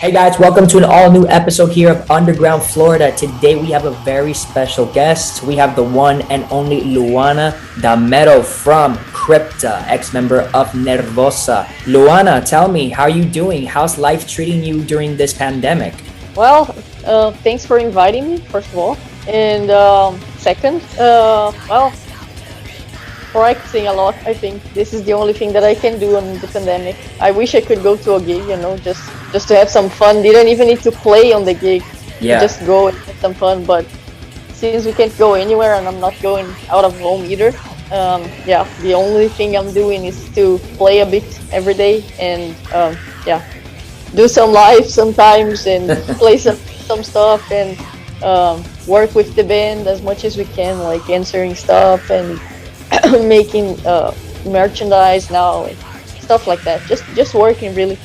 Hey guys, welcome to an all new episode here of Underground Florida. Today we have a very special guest. We have the one and only Luana Dametto from Crypta, ex-member of Nervosa. Luana, tell me, how are you doing? How's life treating you during this pandemic? Well, thanks for inviting me, first of all. And second, practicing a lot. I think this is the only thing that I can do on the pandemic. I wish I could go to a gig, just to have some fun. Didn't even need to play on the gig. Yeah. Just go and have some fun. But since we can't go anywhere and I'm not going out of home either, the only thing I'm doing is to play a bit every day and do some live sometimes and play some stuff and work with the band as much as we can, like answering stuff and making merchandise now and stuff like that. Just working really.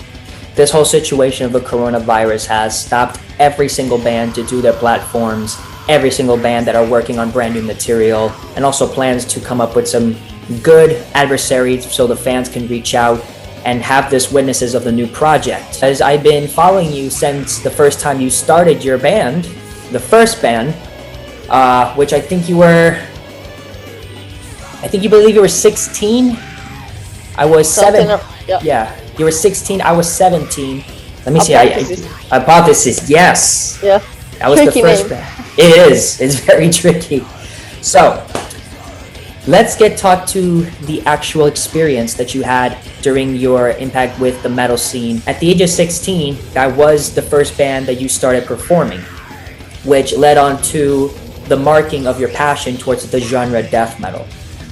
This whole situation of the coronavirus has stopped every single band to do their platforms, every single band that are working on brand new material, and also plans to come up with some good adversaries so the fans can reach out and have this witnesses of the new project. As I've been following you since the first time you started your band, the first band, which I think you believe you were 16. I was 7. Yeah, you were 16. I was 17. Let me see. Hypothesis. Yes. Yeah. That was tricky the first name. band. It is. It's very tricky. So, let's get talk to the actual experience that you had during your impact with the metal scene. At the age of 16, that was the first band that you started performing, which led on to the marking of your passion towards the genre death metal.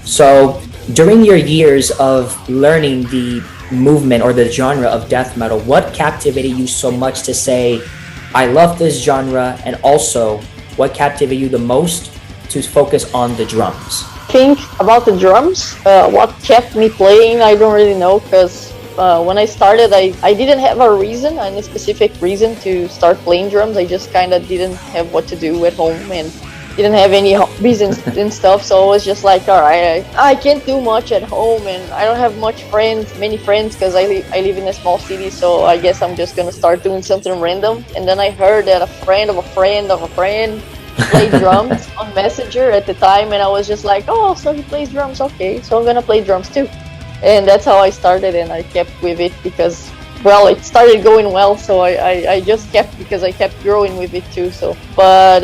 So, during your years of learning the movement or the genre of death metal, what captivated you so much to say, I love this genre, and also what captivated you the most to focus on the drums? Think about the drums. What kept me playing, I don't really know, because when I started, I didn't have any specific reason to start playing drums. I just kind of didn't have what to do at home and didn't have any reasons and stuff, so I was just like, all right, I can't do much at home and I don't have many friends because I live in a small city, so I guess I'm just gonna start doing something random. And then I heard that a friend of a friend of a friend played drums on Messenger at the time, and I was just like, oh, so he plays drums, okay, so I'm gonna play drums too. And that's how I started, and I kept with it because, well, it started going well, so I just kept because I kept growing with it too. But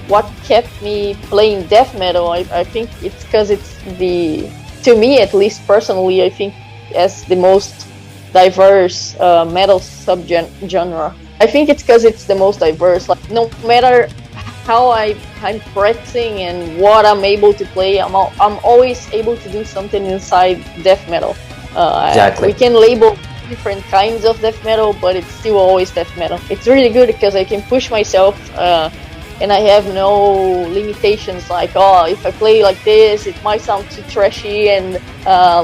what kept me playing death metal, I think it's because to me at least personally, I think as the most diverse metal subgenre. I think it's because it's the most diverse. Like, no matter how I'm practicing and what I'm able to play, I'm always able to do something inside death metal. Exactly. We can label different kinds of death metal, but it's still always death metal. It's really good because I can push myself and I have no limitations like, oh, if I play like this it might sound too trashy and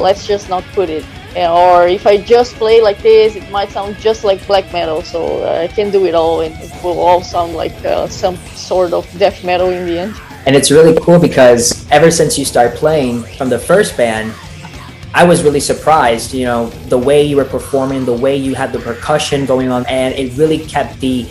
let's just not put it, or if I just play like this it might sound just like black metal. So I can do it all and it will all sound like some sort of death metal in the end. And it's really cool because ever since you started playing from the first band, I was really surprised, the way you were performing, the way you had the percussion going on, and it really kept the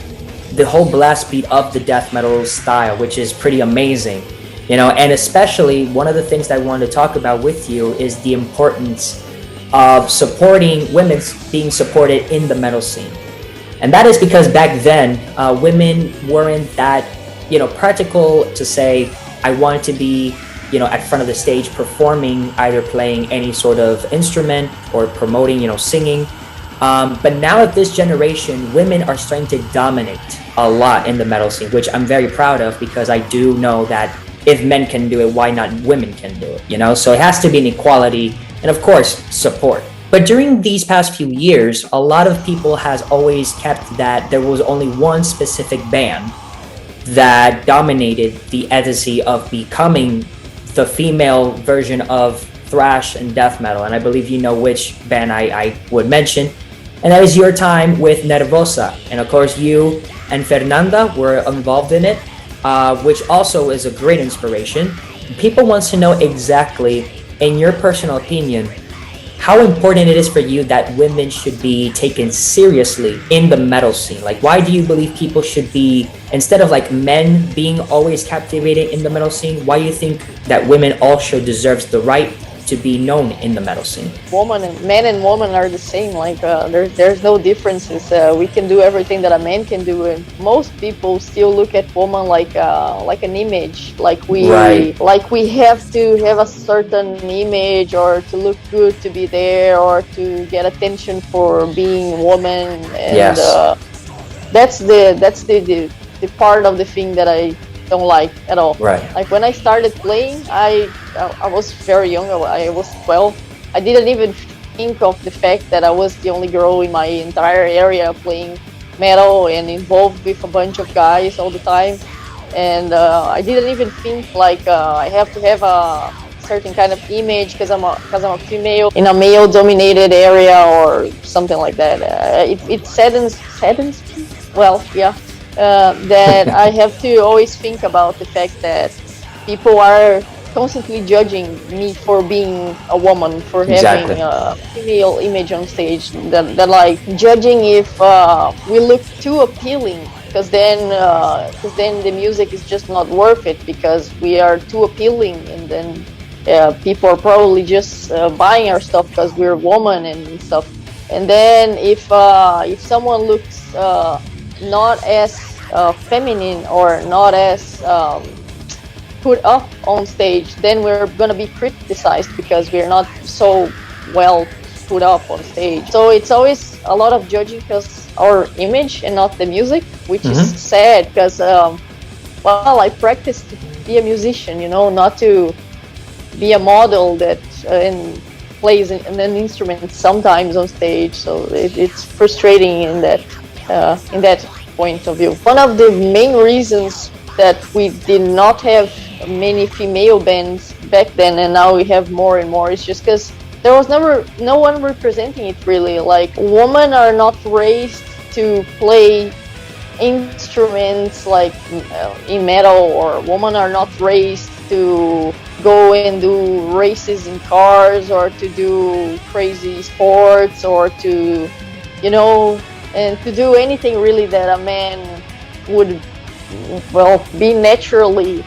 whole blast beat of the death metal style, which is pretty amazing, and especially one of the things that I wanted to talk about with you is the importance of supporting women being supported in the metal scene. And that is because back then, women weren't that, practical to say, I wanted to be at front of the stage performing, either playing any sort of instrument or promoting, singing. But now at this generation, women are starting to dominate a lot in the metal scene, which I'm very proud of because I do know that if men can do it, why not women can do it, So it has to be an equality and of course, support. But during these past few years, a lot of people has always kept that there was only one specific band that dominated the entity of becoming the female version of thrash and death metal, and I believe you know which band I would mention, and that is your time with Nervosa. And of course you and Fernanda were involved in it, which also is a great inspiration. People want to know exactly, in your personal opinion, how important it is for you that women should be taken seriously in the metal scene. Like, why do you believe people should be, instead of like men being always captivated in the metal scene, why do you think that women also deserves the right to be known in the metal scene? Woman and men and woman are the same. Like there's no differences. We can do everything that a man can do, and most people still look at woman like an image. Like we have to have a certain image or to look good to be there or to get attention for being woman. And Yes. That's the part of the thing that I don't like at all. Right. Like when I started playing, I was very young. I was 12. I didn't even think of the fact that I was the only girl in my entire area playing metal and involved with a bunch of guys all the time. And I didn't even think like I have to have a certain kind of image because I'm a female in a male-dominated area or something like that. It saddens me. Well, yeah. That I have to always think about the fact that people are constantly judging me for being a woman, for Exactly. having a female image on stage. That like judging if we look too appealing, because then the music is just not worth it because we are too appealing, and then people are probably just buying our stuff because we're a woman and stuff. And then if someone looks not as feminine or not as put up on stage, then we're gonna be criticized because we're not so well put up on stage. So it's always a lot of judging because our image and not the music, which is sad because well, I practice to be a musician, not to be a model that and plays an instrument sometimes on stage. So it's frustrating in that point of view. One of the main reasons that we did not have many female bands back then, and now we have more and more, is just because there was never no one representing it really. Like, women are not raised to play instruments like in metal, or women are not raised to go and do races in cars or to do crazy sports or to and to do anything really that a man would be naturally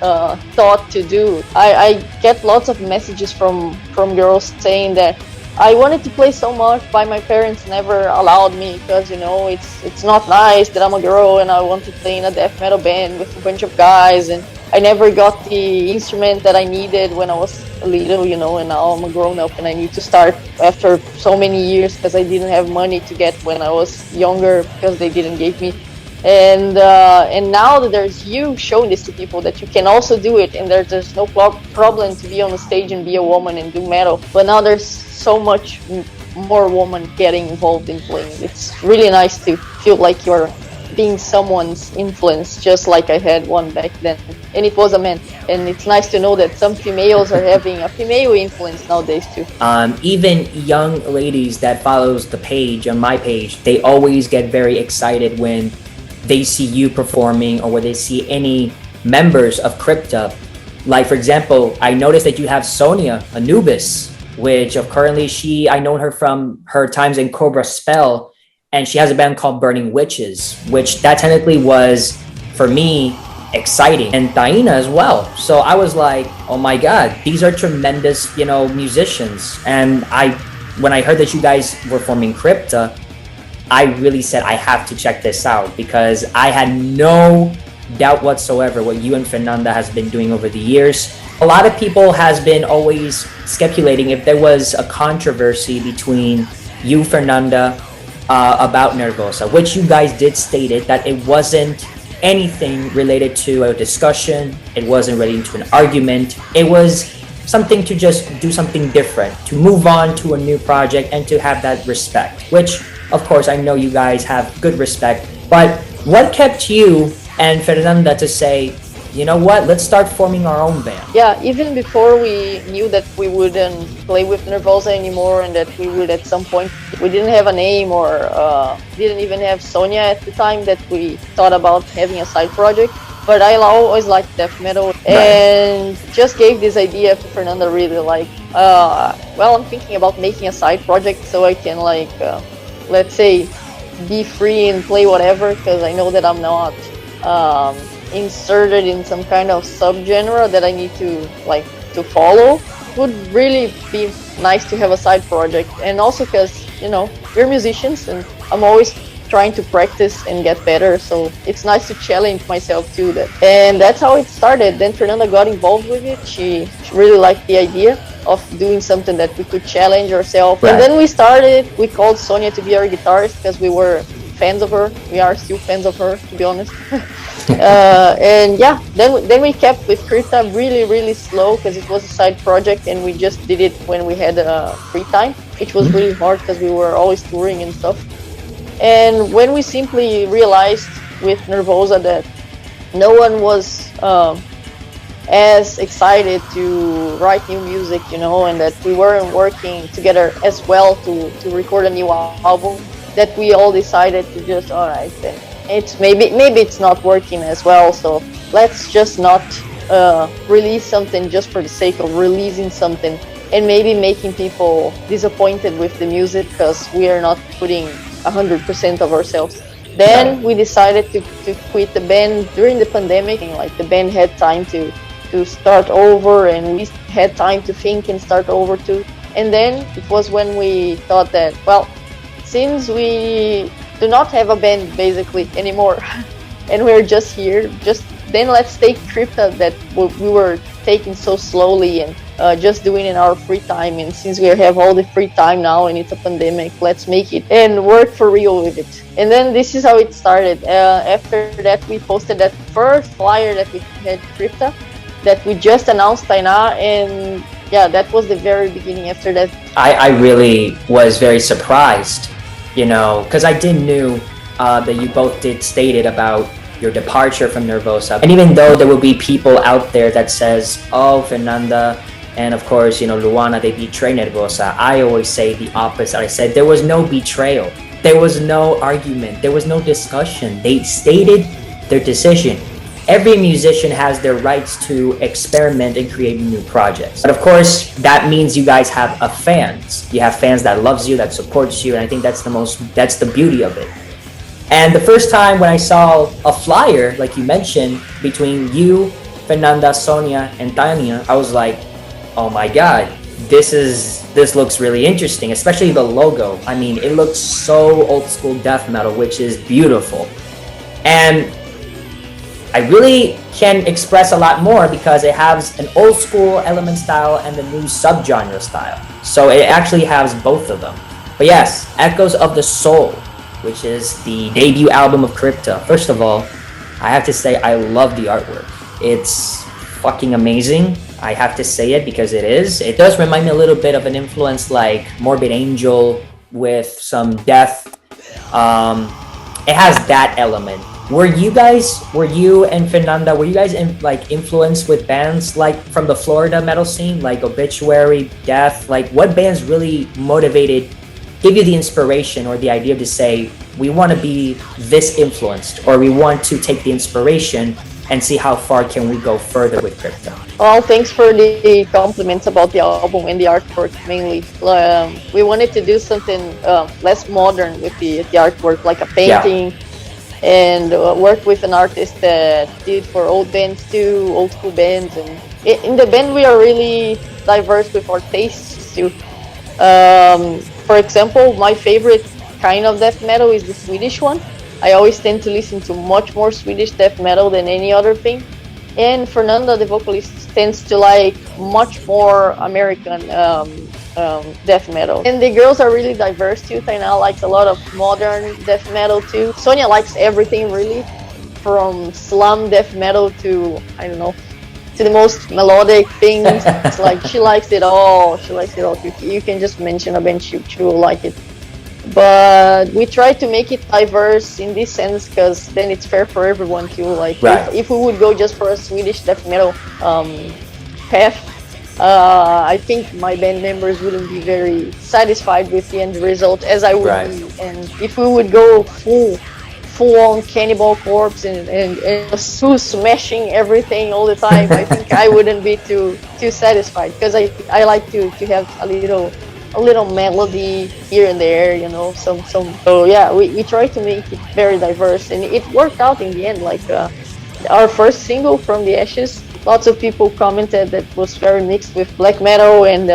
thought to do. I get lots of messages from girls saying that I wanted to play so much, but my parents never allowed me because it's not nice that I'm a girl and I want to play in a death metal band with a bunch of guys, and I never got the instrument that I needed when I was little, and now I'm a grown up and I need to start after so many years because I didn't have money to get when I was younger because they didn't give me. And now that there's you showing this to people that you can also do it, and there's no problem to be on the stage and be a woman and do metal. But now there's so much more women getting involved in playing. It's really nice to feel like you're being someone's influence, just like I had one back then, and it was a man. And it's nice to know that some females are having a female influence nowadays too. Even young ladies that follows the page on my page, they always get very excited when they see you performing or when they see any members of Crypta. Like, for example, I noticed that you have Sonia Anubis, which currently I know her from her times in Cobra Spell, and she has a band called Burning Witches, which that technically was, for me, exciting. And Taina as well. So I was like, oh my God, these are tremendous, musicians. And when I heard that you guys were forming Crypta, I really said I have to check this out because I had no doubt whatsoever what you and Fernanda has been doing over the years. A lot of people has been always speculating if there was a controversy between you, Fernanda, about Nervosa, which you guys did stated that it wasn't anything related to a discussion, it wasn't related to an argument, it was something to just do something different, to move on to a new project and to have that respect, which of course I know you guys have good respect. But what kept you and Fernanda to say, you know what, let's start forming our own band? Yeah, even before we knew that we wouldn't play with Nervosa anymore and that we would at some point, we didn't have a name or didn't even have Sonia at the time that we thought about having a side project. but I always liked death metal, Right. and just gave this idea to Fernanda. Really like, well, I'm thinking about making a side project so I can like, let's say, be free and play whatever, because I know that I'm not um, inserted in some kind of subgenre that I need to like to follow. Would really be nice to have a side project, and also because we're musicians, and I'm always trying to practice and get better. So it's nice to challenge myself too. That and that's how it started. Then Fernanda got involved with it. She really liked the idea of doing something that we could challenge ourselves. Right. And then we started. We called Sonia to be our guitarist because we were fans of her. We are still fans of her, to be honest. And yeah, then we kept with Crypta really slow because it was a side project, and we just did it when we had free time, which was really hard because we were always touring and stuff. And when we simply realized with Nervosa that no one was as excited to write new music, and that we weren't working together as well to record a new album, that we all decided to just, all right, then it's maybe it's not working as well, so let's just not release something just for the sake of releasing something, and maybe making people disappointed with the music because we are not putting 100% of ourselves. Then we decided to quit the band during the pandemic, and like the band had time to start over, and we had time to think and start over too. And then it was when we thought that, well, since we do not have a band basically anymore and we're just here, just then let's take Crypta that we were taking so slowly and just doing in our free time. And since we have all the free time now and it's a pandemic, let's make it and work for real with it. And then this is how it started. After that, we posted that first flyer that we had Crypta, that we just announced Tainá, and yeah, that was the very beginning. After that, I really was very surprised, because I didn't knew that you both did stated about your departure from Nervosa. And even though there will be people out there that says, oh, Fernanda and of course, Luana, they betrayed Nervosa, I always say the opposite. I said there was no betrayal. There was no argument. There was no discussion. They stated their decision. Every musician has their rights to experiment and create new projects. But of course, that means you guys have fans. You have fans that loves you, that supports you, and I think that's the beauty of it. And the first time when I saw a flyer, like you mentioned, between you, Fernanda, Sonia, and Tanya, I was like, oh my God, this looks really interesting, especially the logo. I mean, it looks so old school death metal, which is beautiful. And I really can express a lot more because it has an old school element style and the new subgenre style. So it actually has both of them. But yes, Echoes of the Soul, which is the debut album of Crypta. First of all, I have to say I love the artwork. It's fucking amazing. I have to say it because it is. It does remind me a little bit of an influence like Morbid Angel with some death. It has that element. Were you and Fernanda, were you guys influenced with bands like from the Florida metal scene, like Obituary, Death? Like what bands really give you the inspiration or the idea to say, we want to be this influenced, or we want to take the inspiration and see how far can we go further with Crypta? well, thanks for the compliments about the album and the artwork mainly. We wanted to do something less modern with the artwork, like a painting. Yeah. And work with an artist that did for old bands too, old school bands. And in the band, we are really diverse with our tastes too. For example, my favorite kind of death metal is the Swedish one. I always tend to listen to much more Swedish death metal than any other thing. And Fernanda, the vocalist, tends to like much more American death metal. And the girls are really diverse too. Tainá likes a lot of modern death metal too. Sonia likes everything really, from slam death metal to, I don't know, to the most melodic things. It's like she likes it all. She likes it all. You can just mention a band, she will like it. But we try to make it diverse in this sense because then it's fair for everyone too. Like right. if we would go just for a Swedish death metal path, I think my band members wouldn't be very satisfied with the end result, as I would be. And if we would go full-on cannibal corpse and who's smashing everything all the time, I think I wouldn't be too satisfied, because I like to have a little melody here and there, some. So yeah, we try to make it very diverse, and it worked out in the end. Like our first single, From the Ashes, lots of people commented that was very mixed with black metal and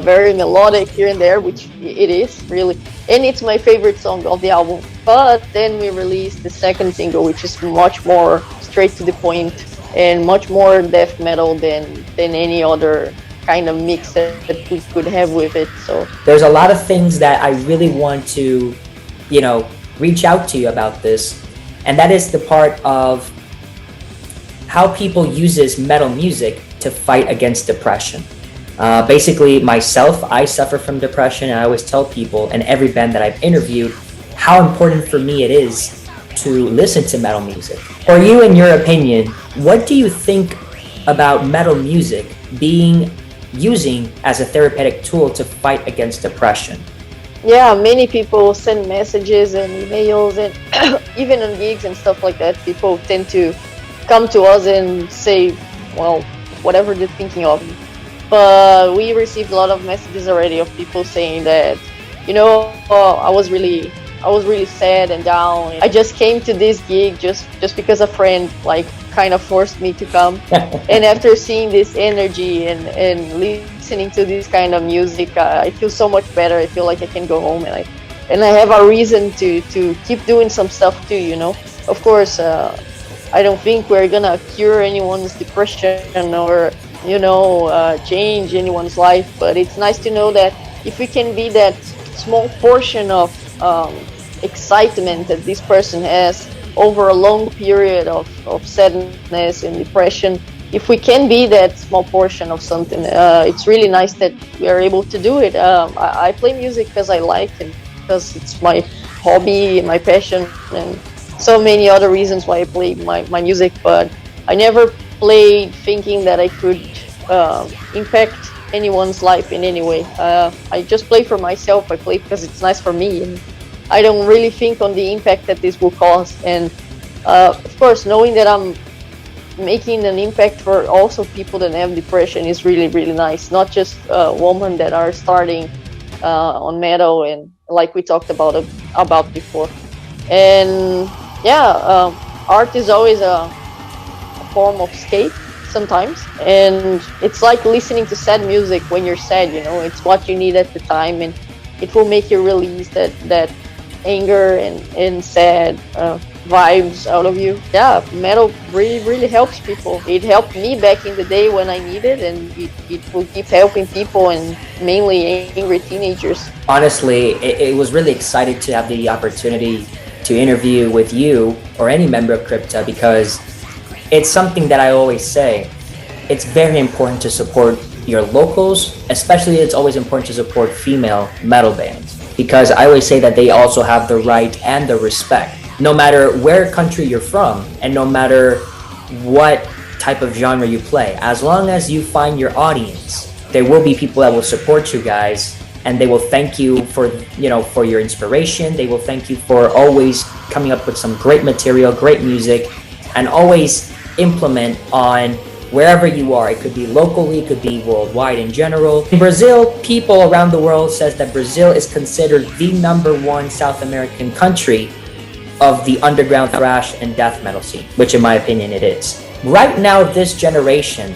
very melodic here and there, which it is really, and it's my favorite song of the album. But then we released the second single, which is much more straight to the point and much more death metal than any other kind of mix that we could have with it. So there's a lot of things that I really want to, reach out to you about this, and that is the part of how people uses metal music to fight against depression. Basically, myself, I suffer from depression, and I always tell people and every band that I've interviewed how important for me it is to listen to metal music. For you, in your opinion, what do you think about metal music using as a therapeutic tool to fight against depression? Yeah, many people send messages and emails, and even on gigs and stuff like that, people tend to come to us and say, well, whatever they're thinking of. But we received a lot of messages already of people saying that, I was really sad and down. I just came to this gig just because a friend kind of forced me to come. And after seeing this energy and listening to this kind of music, I feel so much better. I feel like I can go home and I have a reason to keep doing some stuff too. Of course, I don't think we're gonna cure anyone's depression or change anyone's life, but it's nice to know that if we can be that small portion of excitement that this person has over a long period of sadness and depression, if we can be that small portion of something, it's really nice that we are able to do it. I play music because I like it, because it's my hobby, my passion, and so many other reasons why I play my music, but I never played thinking that I could impact anyone's life in any way. I just play for myself. I play because it's nice for me, and I don't really think on the impact that this will cause. And of course, knowing that I'm making an impact for also people that have depression is really, really nice. Not just women that are starting on metal, and like we talked about before. And yeah, art is always a form of escape sometimes, and it's like listening to sad music when you're sad. It's what you need at the time, and it will make you release that anger and sad vibes out of you. Yeah, metal really, really helps people. It helped me back in the day when I needed, and it will keep helping people, and mainly angry teenagers. Honestly, it was really exciting to have the opportunity to interview with you or any member of Crypta, because it's something that I always say. It's very important to support your locals, especially it's always important to support female metal bands, because I always say that they also have the right and the respect, no matter where country you're from and no matter what type of genre you play. As long as you find your audience, there will be people that will support you guys, and they will thank you for your inspiration. They will thank you for always coming up with some great material, great music, and always implement on wherever you are. It could be locally, it could be worldwide in general. In Brazil, people around the world says that Brazil is considered the #1 South American country of the underground thrash and death metal scene, which in my opinion it is. Right now, this generation,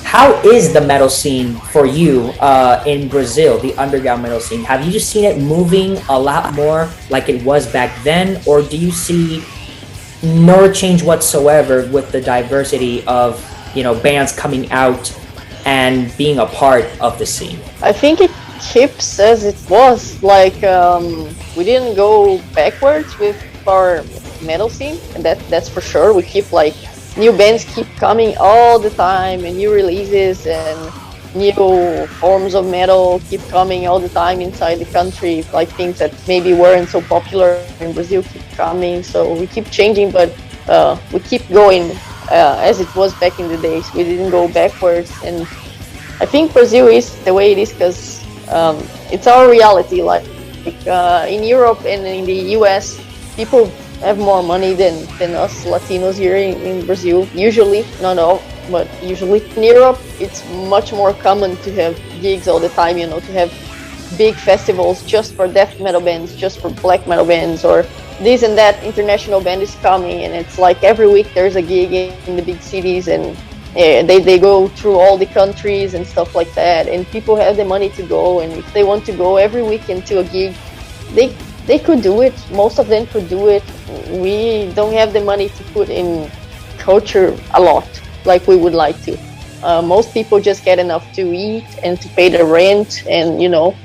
how is the metal scene for you in Brazil, the underground metal scene? Have you just seen it moving a lot more like it was back then, or do you see no change whatsoever with the diversity of bands coming out and being a part of the scene? I think it keeps as it was. We didn't go backwards with our metal scene, and that's for sure. We keep new bands keep coming all the time, and new releases and new forms of metal keep coming all the time inside the country. Things that maybe weren't so popular in Brazil keep coming. So we keep changing, but we keep going as it was back in the days. We didn't go backwards, and I think Brazil is the way it is because it's our reality. In Europe and in the US, people have more money than us Latinos here in Brazil. Usually, not all, but usually. In Europe, it's much more common to have gigs all the time, you know, to have big festivals just for death metal bands, just for black metal bands, or this and that international band is coming, and it's like every week there's a gig in the big cities, and they go through all the countries and stuff like that, and people have the money to go, and if they want to go every weekend to a gig, they could do it. Most of them could do it. We don't have the money to put in culture a lot like we would like to. Most people just get enough to eat and to pay the rent, and you know,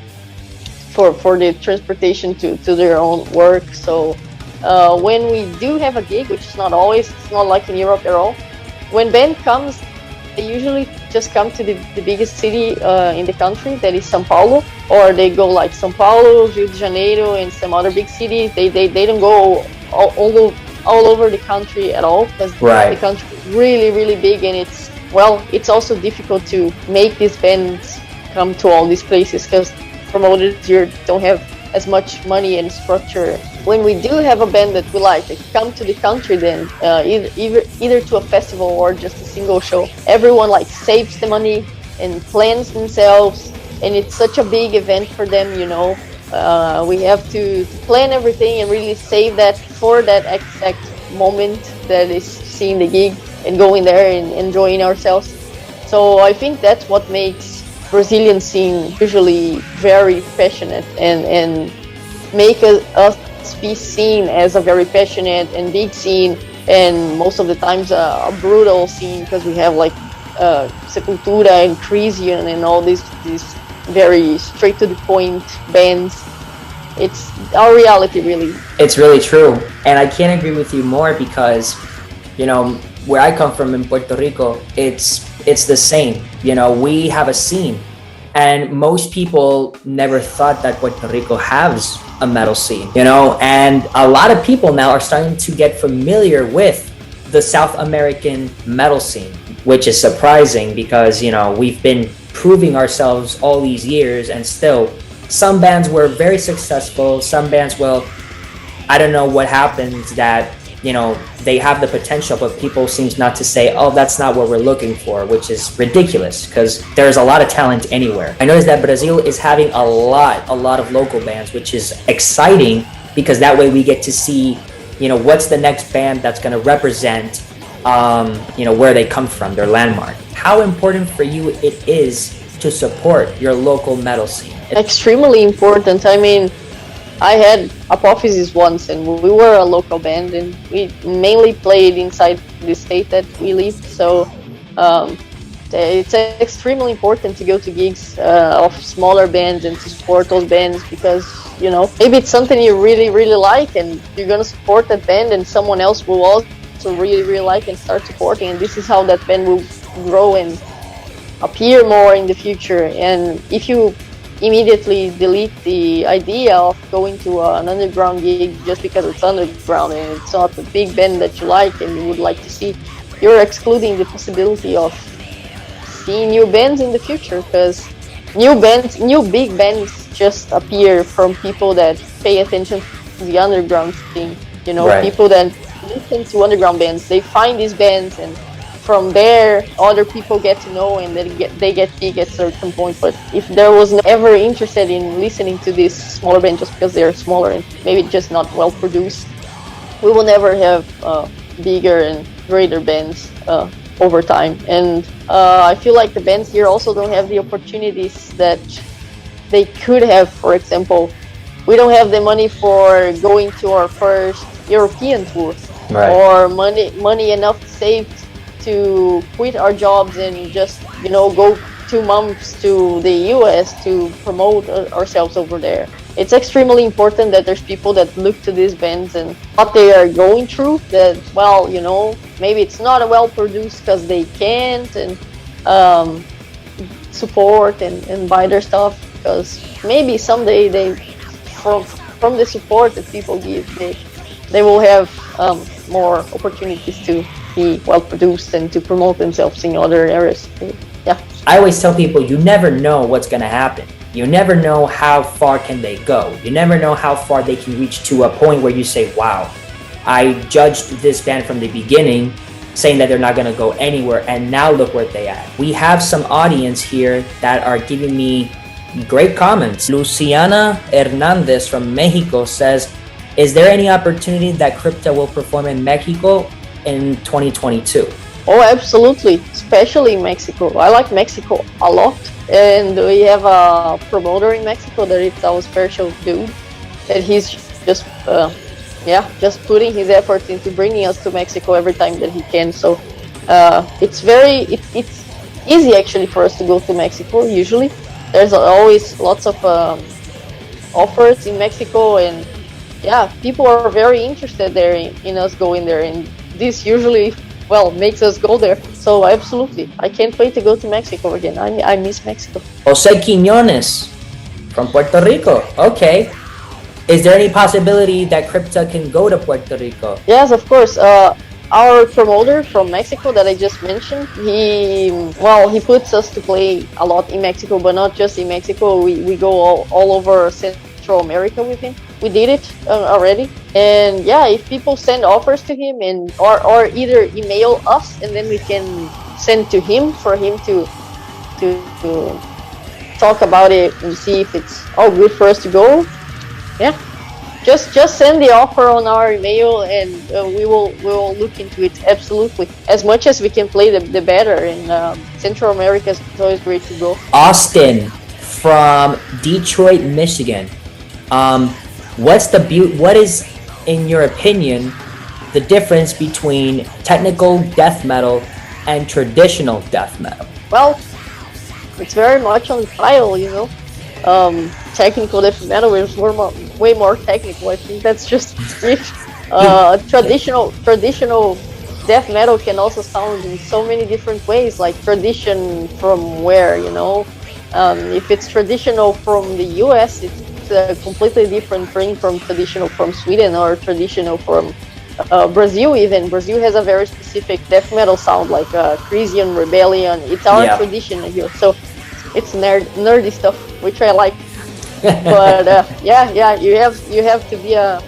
for the transportation to their own work. So when we do have a gig, which is not always, it's not like in Europe at all, when band comes, they usually just come to the biggest city in the country, that is São Paulo, or they go like São Paulo, Rio de Janeiro, and some other big cities. They don't go all over the country at all, because the country is really, really big, and it's also difficult to make these bands come to all these places, because promoters here don't have as much money and structure. When we do have a band that we like, they come to the country, then either to a festival or just a single show, everyone like saves the money and plans themselves, and it's such a big event for them, you know. We have to plan everything and really save that for that exact moment that is seeing the gig and going there and enjoying ourselves. So I think that's what makes Brazilian scene usually very passionate and make us be seen as a very passionate and big scene, and most of the times a brutal scene, because we have like Sepultura and Crisian and all these very straight to the point bands. It's our reality, really. It's really true, and I can't agree with you more, because you know, where I come from in Puerto Rico, it's the same. You know, we have a scene, and most people never thought that Puerto Rico has a metal scene, you know, and a lot of people now are starting to get familiar with the South American metal scene, which is surprising, because, you know, we've been proving ourselves all these years, and still some bands were very successful, some bands, well, I don't know what happens, that, you know, they have the potential, but people seem not to say, oh, that's not what we're looking for, which is ridiculous, because there's a lot of talent anywhere. I noticed that Brazil is having a lot of local bands, which is exciting, because that way we get to see, you know, what's the next band that's going to represent, you know, where they come from, their landmark. How important for you it is to support your local metal scene? Extremely important. I mean, I had Apophysis once, and we were a local band, and we mainly played inside the state that we live. So it's extremely important to go to gigs of smaller bands and to support those bands, because, you know, maybe it's something you really, really like, and you're gonna support that band, and someone else will also really, really like and start supporting, and this is how that band will grow and appear more in the future. And if you immediately delete the idea of going to an underground gig just because it's underground and it's not a big band that you like and you would like to see, you're excluding the possibility of seeing new bands in the future, because new big bands just appear from people that pay attention to the underground thing. You know, people that listen to underground bands, they find these bands, and from there other people get to know, and they get big at a certain point. But if there was ever interested in listening to this smaller band just because they're smaller and maybe just not well produced, we will never have bigger and greater bands over time. And I feel like the bands here also don't have the opportunities that they could have. For example, we don't have the money for going to our first European tour, or money enough to save to quit our jobs and just, you know, go 2 months to the US to promote ourselves over there. It's extremely important that there's people that look to these bands and what they are going through, that, well, you know, maybe it's not well produced because they can't, and support and buy their stuff, because maybe someday they, from the support that people give, they will have more opportunities to be well produced and to promote themselves in other areas. Yeah. I always tell people, you never know what's going to happen. You never know how far can they go. You never know how far they can reach to a point where you say, wow, I judged this band from the beginning, saying that they're not going to go anywhere, and now look where they at. We have some audience here that are giving me great comments. Luciana Hernandez from Mexico says, is there any opportunity that Crypta will perform in Mexico in 2022? Oh, absolutely, especially in Mexico. I like Mexico a lot, and we have a promoter in Mexico that is our special dude, and he's just just putting his effort into bringing us to Mexico every time that he can. So it's easy actually for us to go to Mexico. Usually, there's always lots of offers in Mexico, and people are very interested there in us going there, and this usually makes us go there. So absolutely, I can't wait to go to Mexico again. I miss Mexico. Jose Quiñones from Puerto Rico. Okay. Is there any possibility that Crypta can go to Puerto Rico? Yes, of course. Our promoter from Mexico that I just mentioned, he puts us to play a lot in Mexico, but not just in Mexico. We go all over Central America with him. We did it already. And if people send offers to him or either email us, and then we can send to him for him to talk about it and see if it's all good for us to go. Yeah, just send the offer on our email, and we will look into it. Absolutely, as much as we can play the better. In Central America, it's always great to go. Austin from Detroit, Michigan. What is, in your opinion, the difference between technical death metal and traditional death metal? Well, it's very much on style, Technical death metal is way more technical. I think that's just it. Traditional death metal can also sound in so many different ways, like tradition from where, if it's traditional from the US, it's a completely different thing from traditional from Sweden or traditional from Brazil. Even Brazil has a very specific death metal sound, like Christian Rebellion. It's our tradition here, so it's nerdy stuff, which I like. But you have to be a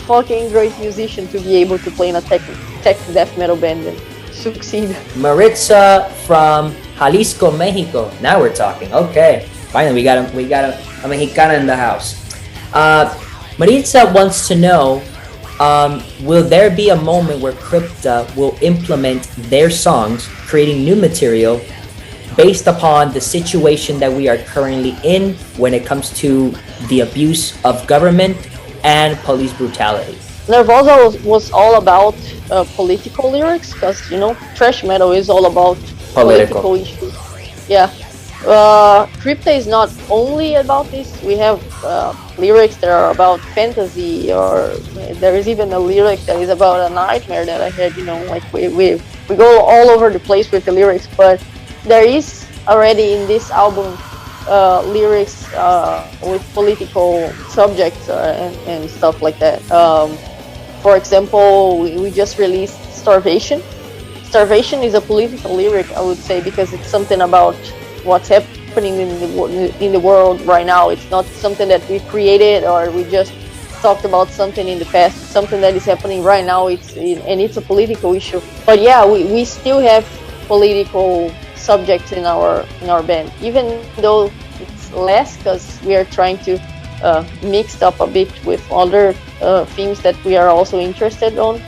fucking great musician to be able to play in a tech death metal band and succeed. Maritza from Jalisco, Mexico. Now we're talking. Okay, finally we got a Mexicana in the house. Maritza wants to know, will there be a moment where Crypta will implement their songs, creating new material based upon the situation that we are currently in when it comes to the abuse of government and police brutality? Nervosa was all about political lyrics, because thrash metal is all about political issues. Crypta is not only about this. We have lyrics that are about fantasy, or there is even a lyric that is about a nightmare that I had. Like we go all over the place with the lyrics, but there is already in this album lyrics with political subjects and stuff like that. For example, we just released Starvation. Starvation is a political lyric, I would say, because it's something about what's happening in the world right now. It's not something that we created or we just talked about something in the past. It's something that is happening right now. It's a political issue. But we still have political subjects in our band, even though it's less, because we are trying to mix up a bit with other themes that we are also interested on.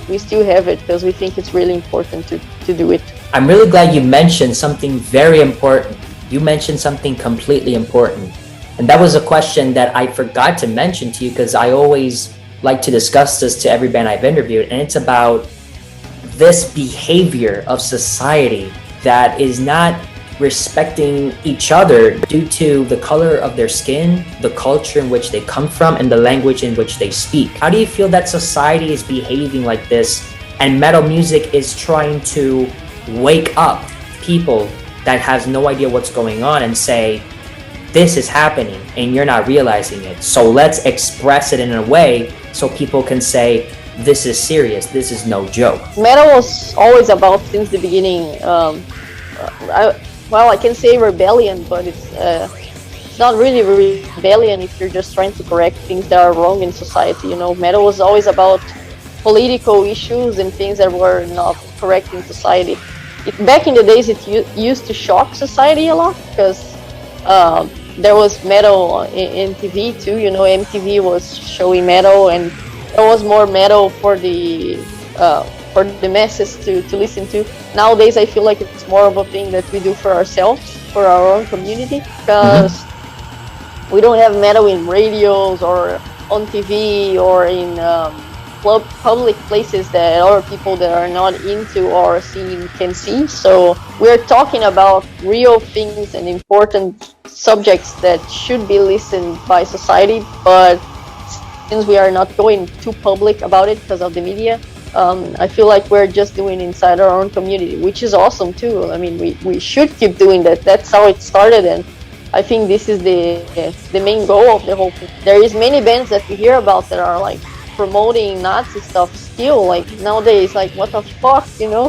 We still have it because we think it's really important to do it. I'm really glad you mentioned something very important. You mentioned something completely important, and that was a question that I forgot to mention to you, because I always like to discuss this to every band I've interviewed, and it's about this behavior of society that is not respecting each other due to the color of their skin, the culture in which they come from, and the language in which they speak. How do you feel that society is behaving like this, and metal music is trying to wake up people that has no idea what's going on and say, this is happening and you're not realizing it, so let's express it in a way so people can say, this is serious, this is no joke? Metal was always about, since the beginning, I can say rebellion, but it's not really rebellion if you're just trying to correct things that are wrong in society. Metal was always about political issues and things that were not correct in society. Back in the days, it used to shock society a lot because there was metal in TV too. You know, MTV was showing metal, and there was more metal for the masses to listen to. Nowadays, I feel like it's more of a thing that we do for ourselves, for our own community, because we don't have metal in radios or on TV or in public places that other people that are not into our scene can see. So we're talking about real things and important subjects that should be listened by society, but since we are not going too public about it because of the media, I feel like we're just doing inside our own community, which is awesome too. I mean, we should keep doing that. That's how it started, and I think this is the main goal of the whole thing. There is many bands that we hear about that are like promoting Nazi stuff still, like nowadays, like what the fuck, you know?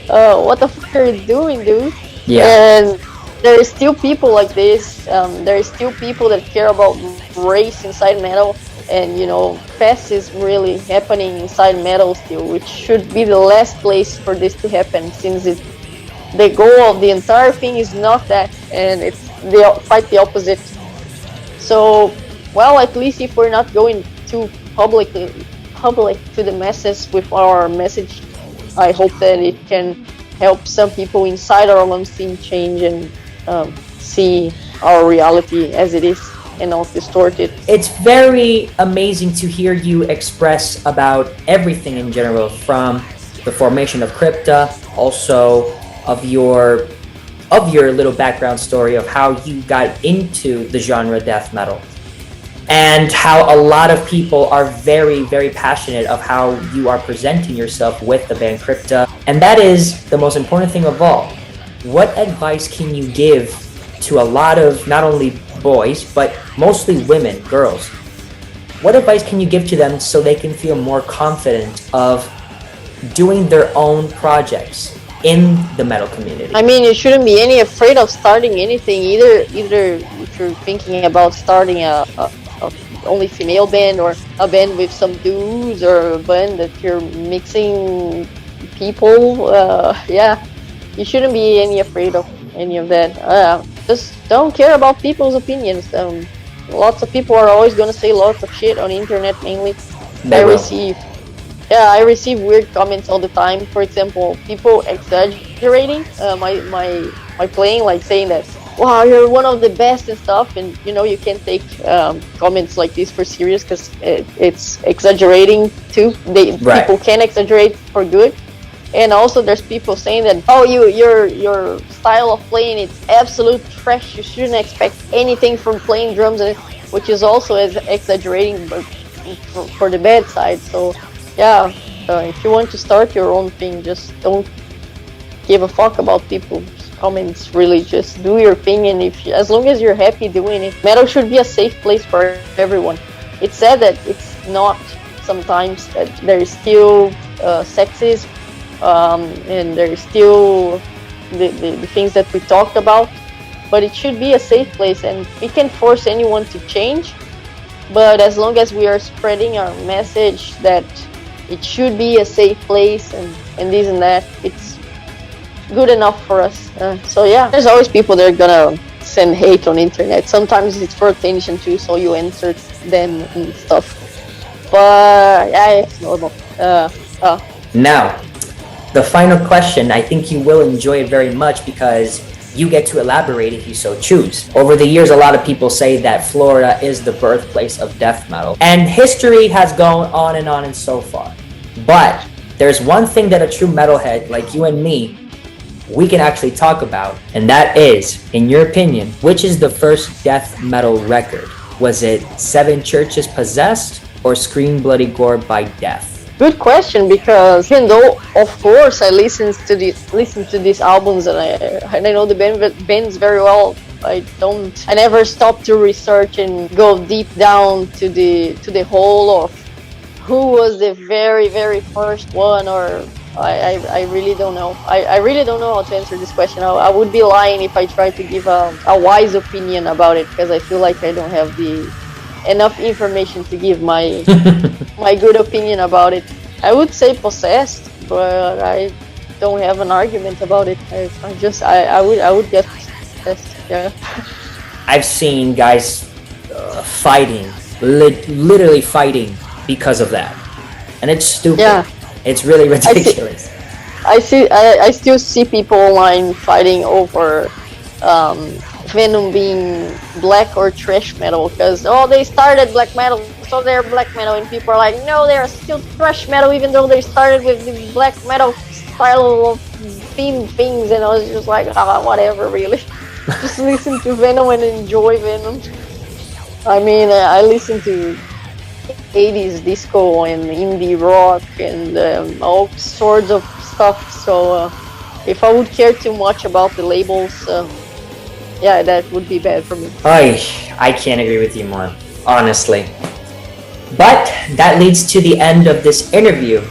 What the fuck are you doing, dude? Yeah. And there is still people like this. There is still people that care about race inside metal, and you know, fascism is really happening inside metal still, which should be the last place for this to happen, since the goal of the entire thing is not that, and it's quite the opposite. So, well, at least if we're not going too public to the masses with our message, I hope that it can help some people inside our own scene change and see our reality as it is and not distorted. It's very amazing to hear you express about everything in general, from the formation of Crypta, also of your little background story of how you got into the genre death metal, and how a lot of people are very, very passionate of how you are presenting yourself with the band Crypta. And that is the most important thing of all. What advice can you give to a lot of not only boys, but mostly women, girls? What advice can you give to them so they can feel more confident of doing their own projects in the metal community? I mean, you shouldn't be any afraid of starting anything, either if you're thinking about starting a only female band, or a band with some dudes, or a band that you're mixing people. Yeah, you shouldn't be any afraid of any of that. Just don't care about people's opinions. Lots of people are always going to say lots of shit on the internet, mainly. I receive weird comments all the time. For example, people exaggerating my playing, like saying that, wow, you're one of the best and stuff, and you know, you can't take comments like this for serious, because it's exaggerating too. People can exaggerate for good. And also there's people saying that, oh, your style of playing, it's absolute trash, you shouldn't expect anything from playing drums, which is also as exaggerating, but for the bad side. So yeah, if you want to start your own thing, just don't give a fuck about people's comments. Really, just do your thing, and as long as you're happy doing it. Metal should be a safe place for everyone. It's sad that it's not sometimes, that there is still sexism, and there is still the things that we talked about, but it should be a safe place, and we can't force anyone to change, but as long as we are spreading our message that it should be a safe place and this and that, it's good enough for us. So yeah, there's always people that are gonna send hate on internet. Sometimes it's for attention too, so you answer them and stuff, but yeah, it's normal. Now, the final question, I think you will enjoy it very much because you get to elaborate if you so choose. Over the years, a lot of people say that Florida is the birthplace of death metal, and history has gone on and so far. But there's one thing that a true metalhead like you and me, we can actually talk about, and that is, in your opinion, which is the first death metal record? Was it Seven Churches Possessed or Scream Bloody Gore by Death? Good question, because even though, of course, I listen to these albums and I know the bands very well, I never stop to research and go deep down to the whole of who was the very, very first one, or I really don't know. I really don't know how to answer this question. I would be lying if I tried to give a wise opinion about it, because I feel like I don't have enough information to give my my good opinion about it. I would say possessed, but I don't have an argument about it. I would get possessed. Yeah. I've seen guys fighting, literally fighting because of that, and it's stupid. Yeah. It's really ridiculous. I still see people online fighting over Venom being black or thrash metal because they started black metal, so they're black metal, and people are like, no, they're still thrash metal even though they started with the black metal style of theme things. And I was just like, whatever, really. Just listen to Venom and enjoy Venom. I mean, I listen to 80s disco and indie rock and all sorts of stuff. So if I would care too much about the labels, yeah, that would be bad for me. I can't agree with you more, honestly. But that leads to the end of this interview.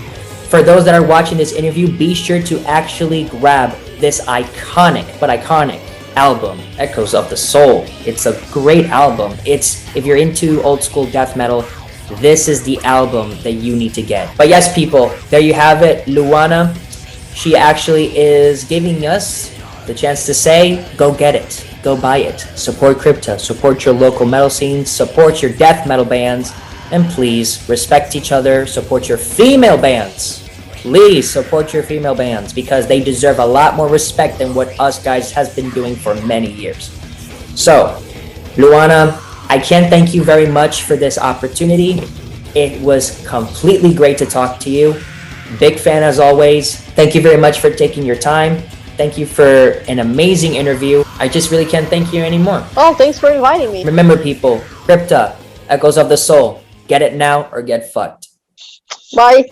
For those that are watching this interview, be sure to actually grab this iconic album, Echoes of the Soul. It's a great album. If you're into old school death metal, this is the album that you need to get. But yes, people, there you have it. Luana, she actually is giving us the chance to say, go get it. Go buy it. Support Crypta. Support your local metal scenes. Support your death metal bands. And please respect each other. Support your female bands. Please support your female bands because they deserve a lot more respect than what us guys has been doing for many years. So, Luana, I can't thank you very much for this opportunity. It was completely great to talk to you. Big fan as always. Thank you very much for taking your time. Thank you for an amazing interview. I just really can't thank you anymore. Oh, thanks for inviting me. Remember, people, Crypta, Echoes of the Soul. Get it now or get fucked. Bye.